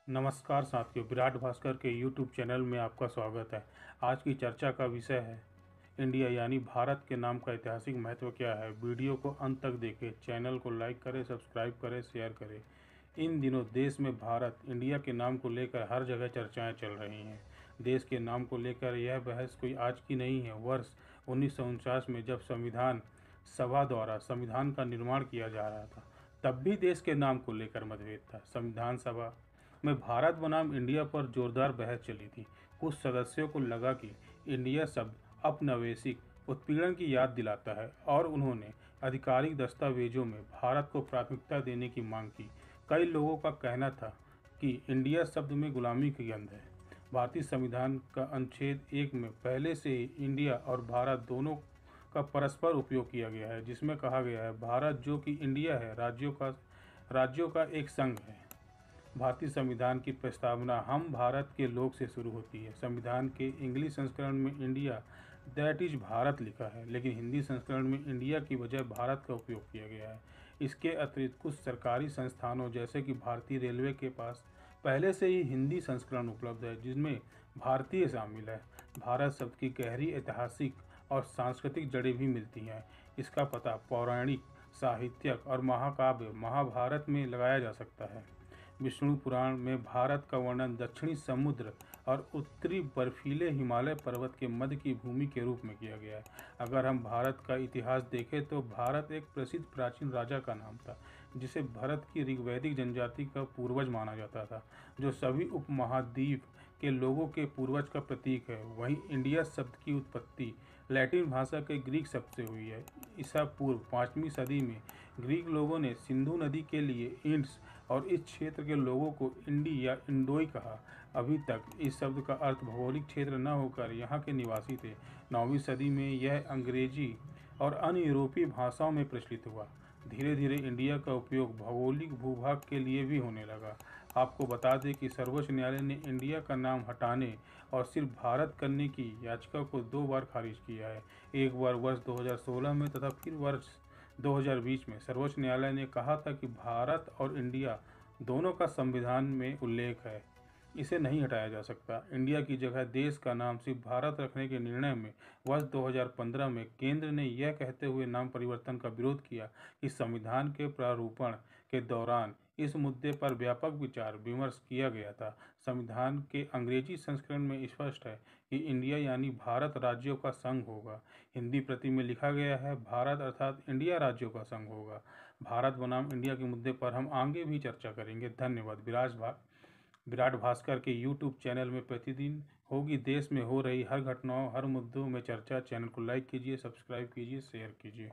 नमस्कार साथियों, विराट भास्कर के यूट्यूब चैनल में आपका स्वागत है। आज की चर्चा का विषय है इंडिया यानी भारत के नाम का ऐतिहासिक महत्व क्या है। वीडियो को अंत तक देखें, चैनल को लाइक करें, सब्सक्राइब करें, शेयर करें। इन दिनों देश में भारत इंडिया के नाम को लेकर हर जगह चर्चाएं चल रही हैं। देश के नाम को लेकर यह बहस कोई आज की नहीं है। वर्ष 1949 में जब संविधान सभा द्वारा संविधान का निर्माण किया जा रहा था, तब भी देश के नाम को लेकर मतभेद था। संविधान सभा में भारत बनाम इंडिया पर जोरदार बहस चली थी। कुछ सदस्यों को लगा कि इंडिया शब्द औपनिवेशिक उत्पीड़न की याद दिलाता है और उन्होंने आधिकारिक दस्तावेजों में भारत को प्राथमिकता देने की मांग की। कई लोगों का कहना था कि इंडिया शब्द में गुलामी की गंध है। भारतीय संविधान का अनुच्छेद 1 में पहले से ही इंडिया और भारत दोनों का परस्पर उपयोग किया गया है, जिसमें कहा गया है भारत जो कि इंडिया है, राज्यों का एक संघ है। भारतीय संविधान की प्रस्तावना हम भारत के लोग से शुरू होती है। संविधान के इंग्लिश संस्करण में इंडिया दैट इज भारत लिखा है, लेकिन हिंदी संस्करण में इंडिया की बजाय भारत का उपयोग किया गया है। इसके अतिरिक्त कुछ सरकारी संस्थानों जैसे कि भारतीय रेलवे के पास पहले से ही हिंदी संस्करण उपलब्ध है, जिसमें भारतीय शामिल है। भारत शब्द की गहरी ऐतिहासिक और सांस्कृतिक जड़ें भी मिलती हैं। इसका पता पौराणिक, साहित्यक और महाकाव्य महाभारत में लगाया जा सकता है। विष्णु पुराण में भारत का वर्णन दक्षिणी समुद्र और उत्तरी बर्फीले हिमालय पर्वत के मध्य की भूमि के रूप में किया गया है। अगर हम भारत का इतिहास देखें तो भारत एक प्रसिद्ध प्राचीन राजा का नाम था, जिसे भारत की ऋग्वैदिक जनजाति का पूर्वज माना जाता था, जो सभी उपमहाद्वीप के लोगों के पूर्वज का प्रतीक है। वहीं इंडिया शब्द की उत्पत्ति लैटिन भाषा के ग्रीक शब्द से हुई है। ईसा पूर्व 5वीं सदी में ग्रीक लोगों ने सिंधु नदी के लिए इंड्स और इस क्षेत्र के लोगों को इंडी या इंडोई कहा। अभी तक इस शब्द का अर्थ भौगोलिक क्षेत्र न होकर यहाँ के निवासी थे। 9वीं सदी में यह अंग्रेजी और अन्य यूरोपीय भाषाओं में प्रचलित हुआ। धीरे धीरे इंडिया का उपयोग भौगोलिक भूभाग के लिए भी होने लगा। आपको बता दें कि सर्वोच्च न्यायालय ने इंडिया का नाम हटाने और सिर्फ भारत करने की याचिका को 2 बार खारिज किया है। एक बार वर्ष 2016 में तथा फिर वर्ष 2020 में। सर्वोच्च न्यायालय ने कहा था कि भारत और इंडिया दोनों का संविधान में उल्लेख है, इसे नहीं हटाया जा सकता। इंडिया की जगह देश का नाम सिर्फ भारत रखने के निर्णय में वर्ष 2015 में केंद्र ने यह कहते हुए नाम परिवर्तन का विरोध किया कि संविधान के प्रारूपण के दौरान इस मुद्दे पर व्यापक विचार विमर्श किया गया था। संविधान के अंग्रेजी संस्करण में स्पष्ट है कि इंडिया यानी भारत राज्यों का संघ होगा। हिंदी प्रति में लिखा गया है भारत अर्थात इंडिया राज्यों का संघ होगा। भारत बनाम इंडिया के मुद्दे पर हम आगे भी चर्चा करेंगे। धन्यवाद। विराट भास्कर के यूट्यूब चैनल में प्रतिदिन होगी देश में हो रही हर घटनाओं, हर मुद्दों में चर्चा। चैनल को लाइक कीजिए, सब्सक्राइब कीजिए, शेयर कीजिए।